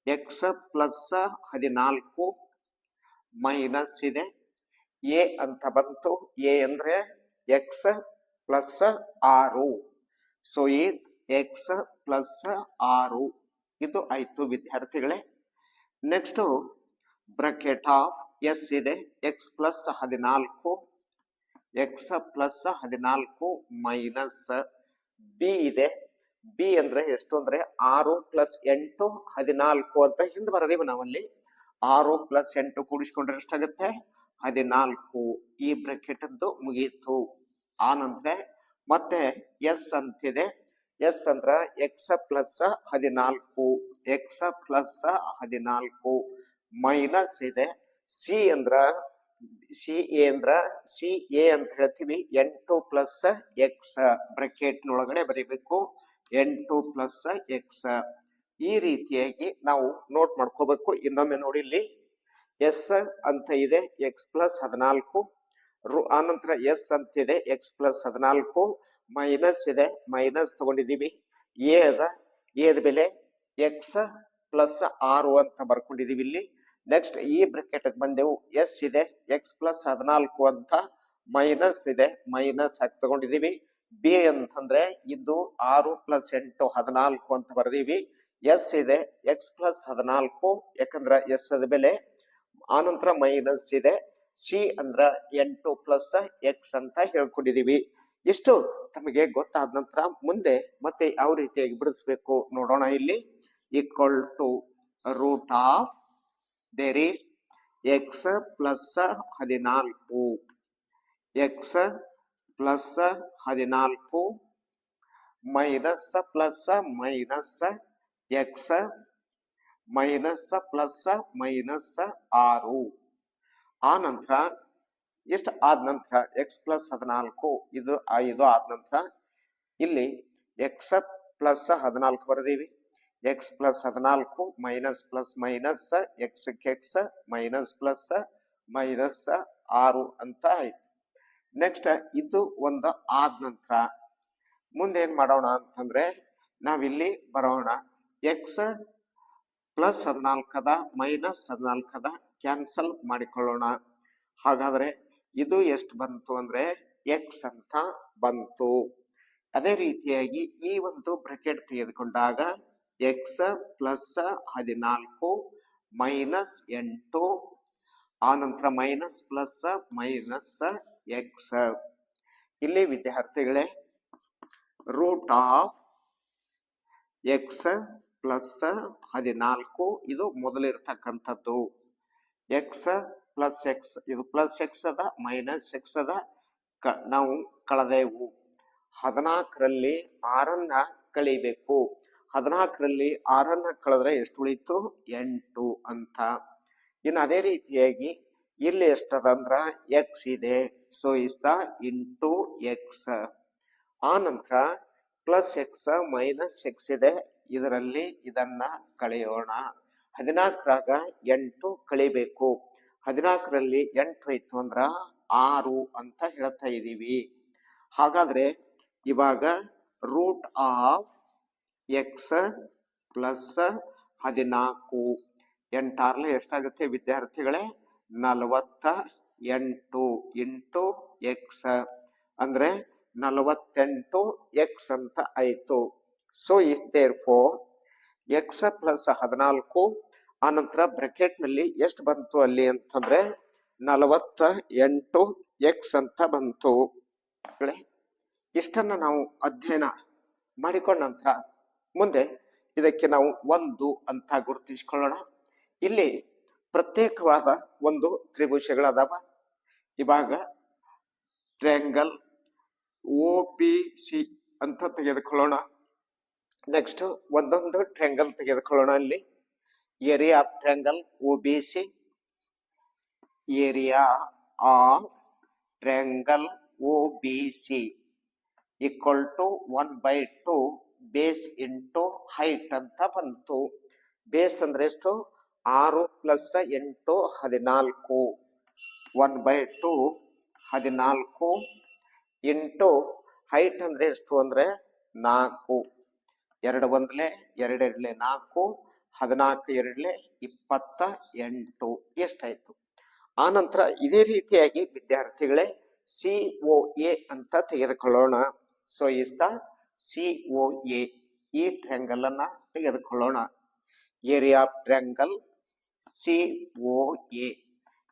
X plus 14 minus ಇದೆ ಎ ಅಂತ ಬಂತು. ಎ ಅಂದ್ರೆ X plus 6. So is X plus 6 ಇದು ಆಯ್ತು ವಿದ್ಯಾರ್ಥಿಗಳೇ. ನೆಕ್ಸ್ಟ್ ಬ್ರಾಕೆಟ್ ಆಫ್ ಎಸ್ ಇದೆ, X plus 14, X plus 14 minus B ಇದೆ. ಬಿ ಅಂದ್ರೆ ಎಷ್ಟು ಅಂದ್ರೆ 6 ಪ್ಲಸ್ 8 14 ಅಂತ ಹಿಂದೆ ಬರದೀವಿ ನಾವಲ್ಲಿ. 6 ಪ್ಲಸ್ 8 ಕೂಡಿಸ್ಕೊಂಡ್ರೆ ಎಷ್ಟಾಗುತ್ತೆ, 14. ಈ ಬ್ರಾಕೆಟ್ ಅಂದು ಮುಗೀತು. ಆನಂತರ ಮತ್ತೆ ಎಸ್ ಅಂತಿದೆ. ಎಸ್ ಅಂದ್ರ X plus 14, X plus 14 minus ಇದೆ. ಸಿ ಅಂದ್ರ ಸಿ ಎ ಅಂದ್ರ ಸಿ ಎ ಅಂತ ಹೇಳ್ತೀವಿ. 8 ಪ್ಲಸ್ ಎಕ್ಸ್ ಬ್ರಾಕೆಟ್ ನೊಳಗಡೆ ಬರೀಬೇಕು. ಎಂಟು ಪ್ಲಸ್ ಎಕ್ಸ್. ಈ ರೀತಿಯಾಗಿ ನಾವು ನೋಟ್ ಮಾಡ್ಕೋಬೇಕು. ಇನ್ನೊಮ್ಮೆ ನೋಡಿ, ಇಲ್ಲಿ ಎಸ್ ಅಂತ ಇದೆ ಎಕ್ಸ್ ಪ್ಲಸ್ 14, ಆನಂತರ ಎಸ್ ಅಂತಿದೆ ಎಕ್ಸ್ ಪ್ಲಸ್ 14, ಮೈನಸ್ ಇದೆ ಮೈನಸ್ ತಗೊಂಡಿದೀವಿ. ಎದ ಬೆಲೆ ಎಕ್ಸ್ ಪ್ಲಸ್ 6 ಅಂತ ಬರ್ಕೊಂಡಿದೀವಿ ಇಲ್ಲಿ. ನೆಕ್ಸ್ಟ್ ಈ ಬ್ರಾಕೆಟ್ ಬಂದೆವು, ಎಸ್ ಇದೆ ಎಕ್ಸ್ ಪ್ಲಸ್ 14 ಅಂತ, ಮೈನಸ್ ಇದೆ ಮೈನಸ್ ಹಾಕಿ ತಗೊಂಡಿದೀವಿ. ಬಿ ಅಂತಂದ್ರೆ ಇದು 6 ಪ್ಲಸ್ 8 14 ಅಂತ ಬರ್ದೀವಿ. ಎಸ್ ಇದೆ ಎಕ್ಸ್ ಪ್ಲಸ್ 14 ಯಾಕಂದ್ರ ಎಸ್ ಅದ ಬೆಲೆ, ಆನಂತರ ಮೈನಸ್ ಇದೆ. ಸಿ ಅಂದ್ರ 8 ಪ್ಲಸ್ ಎಕ್ಸ್ ಅಂತ ಹೇಳ್ಕೊಂಡಿದೀವಿ. ಇಷ್ಟು ತಮಗೆ ಗೊತ್ತಾದ ನಂತರ ಮುಂದೆ ಮತ್ತೆ ಯಾವ ರೀತಿಯಾಗಿ ಬಿಡಿಸ್ಬೇಕು ನೋಡೋಣ. ಇಲ್ಲಿ equal to root of there is X plus 14, X plus 14 minus plus minus X minus plus minus 6. ಆ ನಂತರ ಇಷ್ಟು ಆದ ನಂತರ ಎಕ್ಸ್ ಪ್ಲಸ್ 14 ಇದು ಆದ ನಂತರ ಇಲ್ಲಿ ಎಕ್ಸ್ ಪ್ಲಸ್ 14 ಬರೆದೀವಿ. X plus 14 minus plus minus X X minus plus minus 6 ಅಂತ ಆಯ್ತು. ನೆಕ್ಸ್ಟ್ ಇದು ಒಂದು ಆದ ನಂತರ ಮುಂದೆ ಏನ್ ಮಾಡೋಣ ಅಂತಂದ್ರೆ ನಾವಿಲ್ಲಿ ಬರೋಣ. ಎಕ್ಸ್ ಪ್ಲಸ್ 14 ಮೈನಸ್ 14 ಕ್ಯಾನ್ಸಲ್ ಮಾಡಿಕೊಳ್ಳೋಣ. ಹಾಗಾದ್ರೆ ಇದು ಎಷ್ಟು ಬಂತು ಅಂದ್ರೆ ಎಕ್ಸ್ ಅಂತ ಬಂತು. ಅದೇ ರೀತಿಯಾಗಿ ಈ ಒಂದು ಬ್ರಾಕೆಟ್ ತೆಗೆದುಕೊಂಡಾಗ ಎಕ್ಸ್ ಪ್ಲಸ್ 14 ಮೈನಸ್ 8, ಆನಂತರ ಮೈನಸ್ ಪ್ಲಸ್ ಮೈನಸ್ ಎಕ್ಸ್. ಇಲ್ಲಿ ವಿದ್ಯಾರ್ಥಿಗಳೇ ರೂಟ್ ಆಫ್ ಎಕ್ಸ್ ಪ್ಲಸ್ 14 ಇದು ಮೊದಲಿರ್ತಕ್ಕಂಥದ್ದು. ಎಕ್ಸ್ ಪ್ಲಸ್ ಎಕ್ಸ್ ಇದು ಪ್ಲಸ್ ಎಕ್ಸ್ ಅದ ಮೈನಸ್ ಎಕ್ಸ್ ಅದ, ನಾವು ಕಳೆದೆವು. 14ರಲ್ಲಿ 6 ಕಳಿಬೇಕು. 14ರಲ್ಲಿ 6 ಕಳೆದ್ರೆ ಎಷ್ಟು ಉಳಿತು? 8 ಅಂತ. ಇನ್ನು ಅದೇ ರೀತಿಯಾಗಿ ಇಲ್ಲಿ ಎಷ್ಟದಂದ್ರ ಎಕ್ಸ್ ಇದೆ, so is the into X. ಆ ನಂತರ ಪ್ಲಸ್ ಎಕ್ಸ್ ಮೈನಸ್ ಎಕ್ಸ್ ಇದೆ, ಇದರಲ್ಲಿ ಇದನ್ನ ಕಳೆಯೋಣ. 14ರಾಗ 8 ಕಳಿಬೇಕು. 14ರಲ್ಲಿ 8 ಹೋಯ್ತು ಅಂದ್ರ 6 ಅಂತ ಹೇಳ್ತಾ ಇದೀವಿ. ಹಾಗಾದ್ರೆ ಇವಾಗ ರೂಟ್ ಆಫ್ ಎಕ್ಸ್ ಪ್ಲಸ್ 14 8 ಎಷ್ಟಾಗುತ್ತೆ ವಿದ್ಯಾರ್ಥಿಗಳೇ? 48 ಇಂಟು ಎಕ್ಸ್ ಅಂದ್ರೆ 48 ಎಕ್ಸ್ ಅಂತ ಆಯ್ತು. So is there four X plus 14, ಆನಂತರ ಬ್ರಾಕೆಟ್ ನಲ್ಲಿ ಎಷ್ಟು ಬಂತು ಅಲ್ಲಿ ಅಂತಂದ್ರೆ 48 ಎಕ್ಸ್ ಅಂತ ಬಂತು. ಇಷ್ಟನ್ನ ನಾವು ಅಧ್ಯಯನ ಮಾಡಿಕೊಂಡ ನಂತರ ಮುಂದೆ ಇದಕ್ಕೆ ನಾವು 1 ಅಂತ ಗುರುತಿಸಿಕೊಳ್ಳೋಣ. ಇಲ್ಲಿ ಪ್ರತ್ಯೇಕವಾದ ಒಂದು ತ್ರಿಭುಜಗಳದಾವ. ಇವಾಗ ಟ್ರಯಾಂಗಲ್ OPC ಅಂತ ತೆಗೆದುಕೊಳ್ಳೋಣ. ನೆಕ್ಸ್ಟ್ ಒಂದೊಂದು ಟ್ರಯಾಂಗಲ್ ತೆಗೆದುಕೊಳ್ಳೋಣ. ಅಲ್ಲಿ area of triangle OBC, area of triangle OBC equal to 1/2 base into height ಅಂತ ಬಂತು. ಬೇಸ್ ಅಂದ್ರೆ ಎಷ್ಟು? 6 ಪ್ಲಸ್ 8 14, 1/2 14 ಇಂಟು ಹೈಟ್ ಅಂದ್ರೆ ಎಷ್ಟು ಅಂದ್ರೆ 4, 2 1 2 2 4, 14 2 28 ಎಷ್ಟಾಯ್ತು? ಆನಂತರ ಇದೇ ರೀತಿಯಾಗಿ ವಿದ್ಯಾರ್ಥಿಗಳೇ COA ಅಂತ ತೆಗೆದುಕೊಳ್ಳೋಣ. So is the COA. ಈ ಟ್ರಯಾಂಗಲ್ ಅನ್ನ ತೆಗೆದುಕೊಳ್ಳೋಣ. ಏರಿಯಾ ಆಫ್ ಟ್ರಯಾಂಗಲ್ COA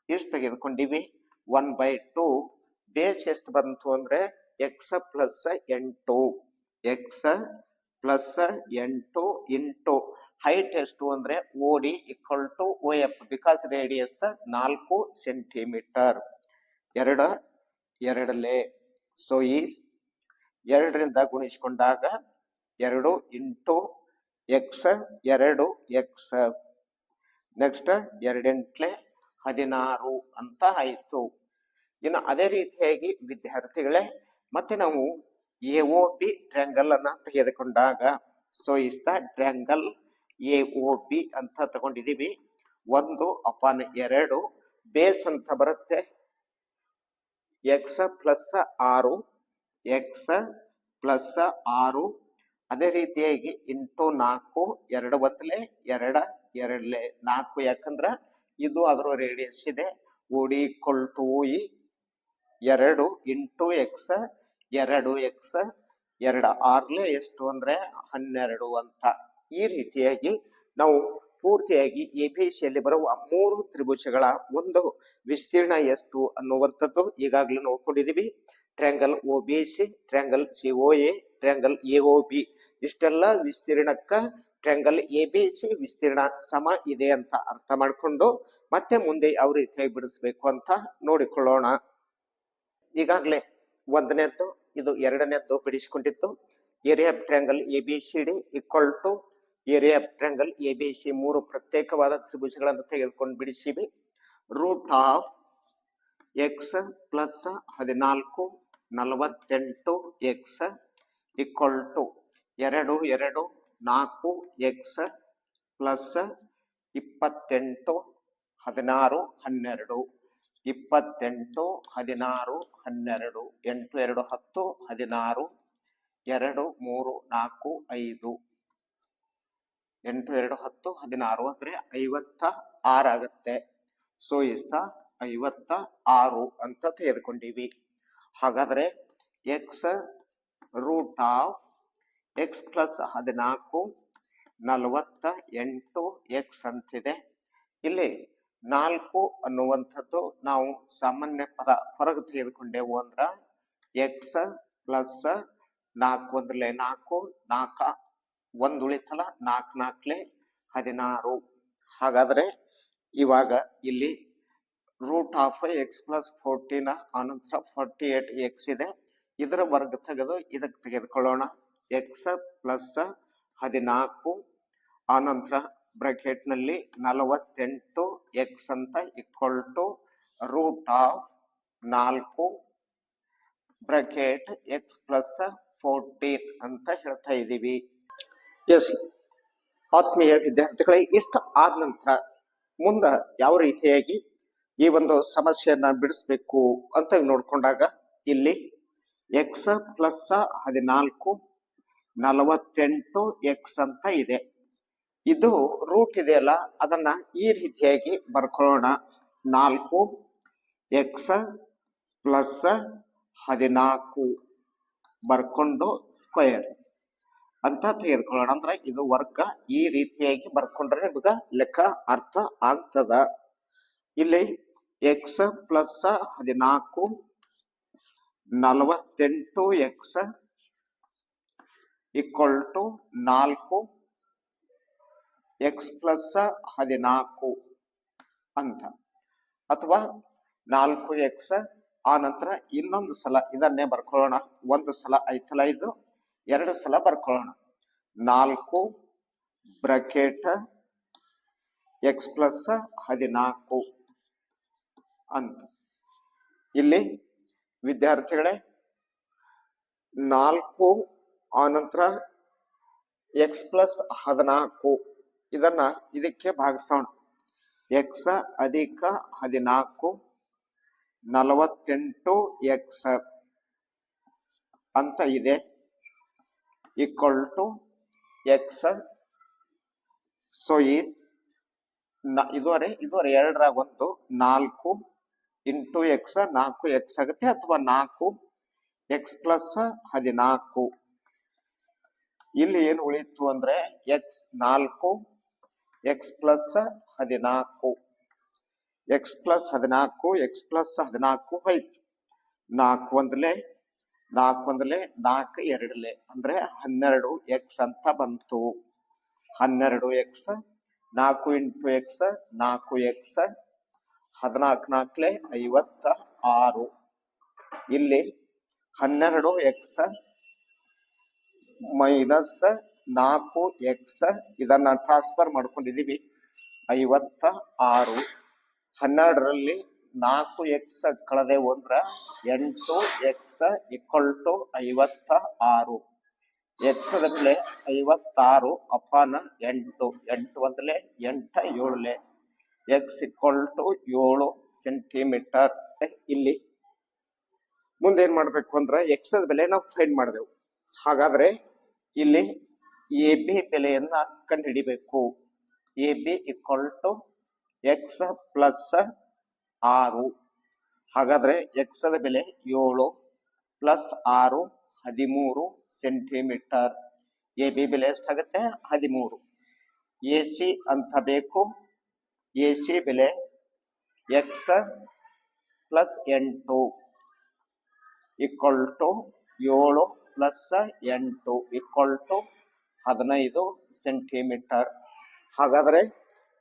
ಎಷ್ಟು ತೆಗೆದುಕೊಂಡಿವಿ? 1/2 ಬೇಸ್ ಎಷ್ಟು ಬಂತು ಅಂದ್ರೆ X plus 8, X plus 8 into height ಎಷ್ಟು ಅಂದ್ರೆ OD equal to OF because radius 4 centimetre. 2 2 so is 2ರಿಂದ ಗುಣಿಸಿಕೊಂಡಾಗ 2 ಇಂಟು ಎಕ್ಸ್ 2 ಎಕ್ಸ್. ನೆಕ್ಸ್ಟ್ 2 8 16 ಅಂತ ಆಯ್ತು. ಇನ್ನು ಅದೇ ರೀತಿಯಾಗಿ ವಿದ್ಯಾರ್ಥಿಗಳೇ ಮತ್ತೆ ನಾವು AOB ಟ್ರ್ಯಾಂಗಲ್ ಅನ್ನ ತೆಗೆದುಕೊಂಡಾಗ so is the triangle AOB ಅಂತ ತಗೊಂಡಿದೀವಿ. 1/2 ಬೇಸ್ ಅಂತ ಬರುತ್ತೆ x+6 x+6 ಅದೇ ರೀತಿಯಾಗಿ ಇಂಟು 4 2 ಬತ್ತಲೆ 2 2 4 ಯಾಕಂದ್ರ ಇದು ಅದರ ರೇಡಿಯಸ್ ಇದೆ. OD = OE 2 into x 2x 2 6 ಎಷ್ಟು ಅಂದ್ರೆ 12 ಅಂತ. ಈ ರೀತಿಯಾಗಿ ನಾವು ಪೂರ್ತಿಯಾಗಿ ABCಯಲ್ಲಿ ಬರುವ 3 ತ್ರಿಭುಜಗಳ ಒಂದು ವಿಸ್ತೀರ್ಣ ಎಷ್ಟು ಅನ್ನುವಂಥದ್ದು ಈಗಾಗಲೇ ನೋಡ್ಕೊಂಡಿದೀವಿ. Triangle OBC, triangle COA, triangle AOB ಇಷ್ಟೆಲ್ಲ ವಿಸ್ತೀರ್ಣಕ್ಕ ಟ್ರ್ಯಾಂಗಲ್ ABC ವಿಸ್ತೀರ್ಣ ಸಮ ಇದೆ ಅಂತ ಅರ್ಥ ಮಾಡಿಕೊಂಡು ಮತ್ತೆ ಮುಂದೆ ಯಾವ ರೀತಿಯಾಗಿ ಬಿಡಿಸ್ಬೇಕು ಅಂತ ನೋಡಿಕೊಳ್ಳೋಣ. ಈಗಾಗಲೇ ಒಂದನೇದ್ದು ಇದು ಎರಡನೇದ್ದು ಬಿಡಿಸಿಕೊಂಡಿತ್ತು. Area triangle ABCD = area triangle ABC 3 ಪ್ರತ್ಯೇಕವಾದ ತ್ರಿಭುಜಗಳನ್ನು ತೆಗೆದುಕೊಂಡು ಬಿಡಿಸಿವಿ. Root of x + 14 48x = 2 2 4x + 28 16 12 28 16 12 8 2 10 16 2 3 4 5 8 2 10 16 ಅಂದ್ರೆ 56 ಆಗುತ್ತೆ. ಸೊ ಇಸ್ ದ 56 ಅಂತ ತೆಗೆದುಕೊಂಡಿವಿ. ಹಾಗಾದ್ರೆ x root of x + 14 48x ಅಂತಿದೆ. ಇಲ್ಲಿ 4 ಅನ್ನುವಂಥದ್ದು ನಾವು ಸಾಮಾನ್ಯ ಪದ ಹೊರಗೆ ತೆಗೆದುಕೊಂಡೆವು ಅಂದ್ರ x + 4 1 4 4 1 ಉಳಿತಲ್ಲ 4 4 16. ಹಾಗಾದ್ರೆ ಇವಾಗ ಇಲ್ಲಿ ರೂಟ್ ಆಫ್ x + 14 ಅನಂತರ 48x ಇದೆ. ಇದರ ವರ್ಗ ತೆಗೆದು ಇದಕ್ಕೆ ತೆಗೆದುಕೊಳ್ಳೋಣ. x + 14 ಆನಂತರ ಬ್ರಾಕೆಟ್ ನಲ್ಲಿ 48x ಅಂತ = ರೂಟ್ ಆಫ್ 4 ಬ್ರಾಕೆಟ್ x + 14 ಅಂತ ಹೇಳ್ತಾ ಇದ್ದೀವಿ. ಎಸ್ ಆತ್ಮೀಯ ವಿದ್ಯಾರ್ಥಿಗಳೇ, ಇಷ್ಟ ಆದ ನಂತರ ಮುಂದ ಯಾವ ರೀತಿಯಾಗಿ ಈ ಒಂದು ಸಮಸ್ಯೆಯನ್ನ ಬಿಡಿಸ್ಬೇಕು ಅಂತ ನೋಡ್ಕೊಂಡಾಗ ಇಲ್ಲಿ x + 14 48x ಅಂತ ಇದೆ. ಇದು ರೂಟ್ ಇದೆಯಲ್ಲ ಅದನ್ನ ಈ ರೀತಿಯಾಗಿ ಬರ್ಕೊಳ್ಳೋಣ. 4x + 14 ಬರ್ಕೊಂಡು ಸ್ಕ್ವೇರ್ ಅಂತ ತೆಗೆದುಕೊಳ್ಳೋಣ. ಅಂದ್ರೆ ಇದು ವರ್ಗ ಈ ರೀತಿಯಾಗಿ ಬರ್ಕೊಂಡ್ರೆ ನಿಮಗ ಲೆಕ್ಕ ಅರ್ಥ ಆಗ್ತದ. ಇಲ್ಲಿ x + 14 48x = 4 x + 14 ಅಂತ, ಅಥವಾ 4x ಆನಂತರ ಇನ್ನೊಂದು ಸಲ ಇದನ್ನೇ ಬರ್ಕೊಳ್ಳೋಣ. ಒಂದು ಸಲ ಐತಲ್ಲ ಇದು, 2 ಸಲ ಬರ್ಕೊಳ್ಳೋಣ. 4 ಬ್ರಾಕೆಟ್ x + 14 ಅಂತ. ಇಲ್ಲಿ ವಿದ್ಯಾರ್ಥಿಗಳೇ 4 ಆನಂತರ x + 14 ಇದನ್ನ ಇದಕ್ಕೆ ಭಾಗಿಸೋಣ. x + 14 48x ಅಂತ ಇದೆ = x. ಸೊ ಈಸ್ ಇದುವರೆ 2ರ ಒಂದು 4 ಇಂಟು x 4x ಆಗುತ್ತೆ, ಅಥವಾ 4x + 14. ಇಲ್ಲಿ ಏನು ಉಳಿತು ಅಂದ್ರೆ x 4 x + 14 x + 14 x + 14 ಹೋಯ್ತು. 4 1 4 1 4 2 ಅಂದ್ರೆ 12x ಅಂತ ಬಂತು. 12x 4 into x 4x 14 4 56. ಇಲ್ಲಿ 12x - 4x ಇದನ್ನ ಟ್ರಾನ್ಸ್ಫರ್ ಮಾಡ್ಕೊಂಡಿದೀವಿ. 56 12ರಲ್ಲಿ 4x ಕಳೆದೆ 1 8x = 56. x ದ ಬೆಲೆ 56 ಅಪಾನ 8. 8 ಒಂದಲೆ 8 7 x = 7 ಸೆಂಟಿಮೀಟರ್. ಇಲ್ಲಿ ಮುಂದೆ ಏನ್ ಮಾಡ್ಬೇಕು ಅಂದ್ರೆ x ದ ಬೆಲೆ ನಾವು ಫೈಂಡ್ ಮಾಡಿದೆವು. ಹಾಗಾದ್ರೆ ಇಲ್ಲಿ ಎ ಬಿ ಬೆಲೆಯನ್ನ ಕಂಡುಹಿಡಿಬೇಕು. A B = x + 6. ಹಾಗಾದ್ರೆ x ದ ಬೆಲೆ 7 + 6 13 ಸೆಂಟಿಮೀಟರ್. ಎ ಬಿ ಬೆಲೆ ಎಷ್ಟಾಗುತ್ತೆ? 13. ಎ ಸಿ ಅಂತ ಬೇಕು. ಎ ಸಿ ಬೆಲೆ x + 8 = 7 + 8 = 15 ಸೆಂಟಿಮೀಟರ್. ಹಾಗಾದ್ರೆ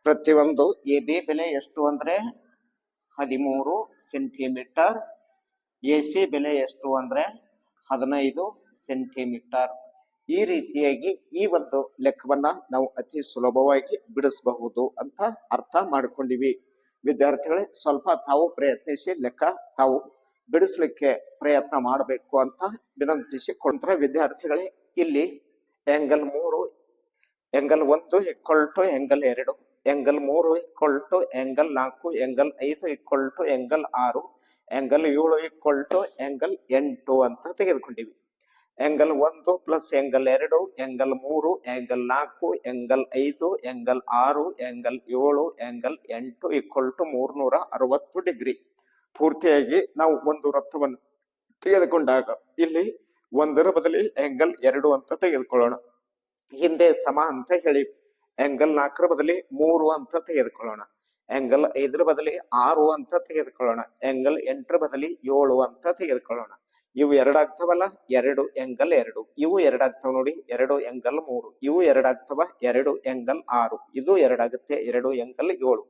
ಪ್ರತಿಯೊಂದು ಎ ಬಿ ಬೆಲೆ ಎಷ್ಟು ಅಂದ್ರೆ 13 ಸೆಂಟಿಮೀಟರ್. ಎ ಸಿ ಬೆಲೆ ಎಷ್ಟು ಅಂದ್ರೆ 15 ಸೆಂಟಿಮೀಟರ್. ಈ ರೀತಿಯಾಗಿ ಈ ಒಂದು ಲೆಕ್ಕವನ್ನ ನಾವು ಅತಿ ಸುಲಭವಾಗಿ ಬಿಡಿಸಬಹುದು ಅಂತ ಅರ್ಥ ಮಾಡಿಕೊಂಡಿವಿ. ವಿದ್ಯಾರ್ಥಿಗಳೇ, ಸ್ವಲ್ಪ ತಾವು ಪ್ರಯತ್ನಿಸಿ ಲೆಕ್ಕ ತಾವು ಬಿಡಿಸ್ಲಿಕ್ಕೆ ಪ್ರಯತ್ನ ಮಾಡಬೇಕು ಅಂತ ವಿನಂತಿಸಿಕೊಂಡ್ರೆ, ವಿದ್ಯಾರ್ಥಿಗಳೇ ಇಲ್ಲಿ angle 3 angle 1 = angle 2, angle 3 = angle 4, angle 5 = angle 6, angle 7 = angle 8 ಅಂತ ತೆಗೆದುಕೊಂಡಿವಿ. Angle 1 + angle 2, angle 3, angle 4, angle 5, angle 6, angle 7, angle 8 = 360 degree. ಪೂರ್ತಿಯಾಗಿ ನಾವು ಒಂದು ವೃತ್ತವನ್ನು ತೆಗೆದುಕೊಂಡಾಗ ಇಲ್ಲಿ 1ರ ಬದಲಿ ಆಂಗಲ್ 2 ಅಂತ ತೆಗೆದುಕೊಳ್ಳೋಣ. ಹಿಂದೆ ಸಮ ಅಂತ ಹೇಳಿ ಆಂಗಲ್ 4ರ ಬದಲಿ 3 ಅಂತ ತೆಗೆದುಕೊಳ್ಳೋಣ. ಆಂಗಲ್ 5ರ ಬದಲಿ 6 ಅಂತ ತೆಗೆದುಕೊಳ್ಳೋಣ. ಆಂಗಲ್ 8ರ ಬದಲಿ 7 ಅಂತ ತೆಗೆದುಕೊಳ್ಳೋಣ. ಇವು 2 ಆಗ್ತವಲ್ಲ, 2 ಆಂಗಲ್ 2. ಇವು 2 ಆಗ್ತಾವ ನೋಡಿ, 2 ಆಂಗಲ್ 3. ಇವು 2 ಆಗ್ತವ, 2 ಆಂಗಲ್ 6. ಇದು 2 ಆಗುತ್ತೆ, 2 ಆಂಗಲ್ 7.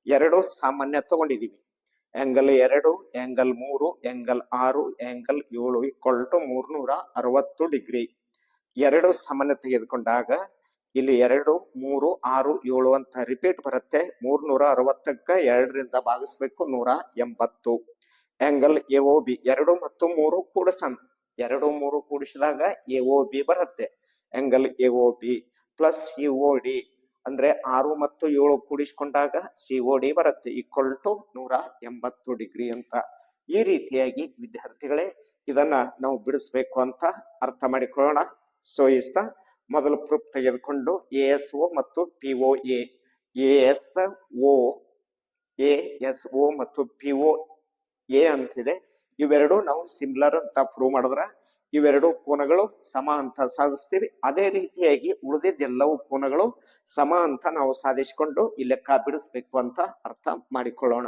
2 ಸಾಮಾನ್ಯ ತಗೊಂಡಿದೀವಿ. Angle 2, angle 3, angle 6, angle 7 = 360 degree. 2 ಸಾಮಾನ್ಯ ತೆಗೆದುಕೊಂಡಾಗ ಇಲ್ಲಿ 2, 3, 6, 7 ಅಂತ ರಿಪೀಟ್ ಬರುತ್ತೆ. 360ಕ್ಕೆ 2ರಿಂದ ಭಾಗಿಸ್ಬೇಕು, 180. ಆಂಗಲ್ AOB 2 ಮತ್ತು 3 ಕೂಡಿಸೋಣ. 2, 3 ಕೂಡಿಸಿದಾಗ AOB ಬರುತ್ತೆ. ಆಂಗಲ್ AOB ಪ್ಲಸ್ COD ಅಂದ್ರೆ 6 ಮತ್ತು 7 ಕೂಡಿಸಿಕೊಂಡಾಗ COD ಬರುತ್ತೆ, = 180 ಡಿಗ್ರಿ ಅಂತ. ಈ ರೀತಿಯಾಗಿ ವಿದ್ಯಾರ್ಥಿಗಳೇ ಇದನ್ನ ನಾವು ಬಿಡಿಸ್ಬೇಕು ಅಂತ ಅರ್ಥ ಮಾಡಿಕೊಳ್ಳೋಣ. ಸೊ ಇಷ್ಟ ಮೊದಲು ಪ್ರೂಫ್ ತೆಗೆದುಕೊಂಡು ASO ಮತ್ತು POA, ASO ಮತ್ತು POA ಅಂತಿದೆ. ಇವೆರಡು ನಾವು ಸಿಮಿಲರ್ ಅಂತ ಪ್ರೂವ್ ಮಾಡಿದ್ರ ಇವೆರಡು ಕೋನಗಳು ಸಮ ಅಂತ ಸಾಧಿಸ್ತೀವಿ. ಅದೇ ರೀತಿಯಾಗಿ ಉಳಿದಿದ್ದೆಲ್ಲವೂ ಕೋನಗಳು ಸಮ ಅಂತ ನಾವು ಸಾಧಿಸಿಕೊಂಡು ಈ ಲೆಕ್ಕ ಬಿಡಿಸ್ಬೇಕು ಅಂತ ಅರ್ಥ ಮಾಡಿಕೊಳ್ಳೋಣ.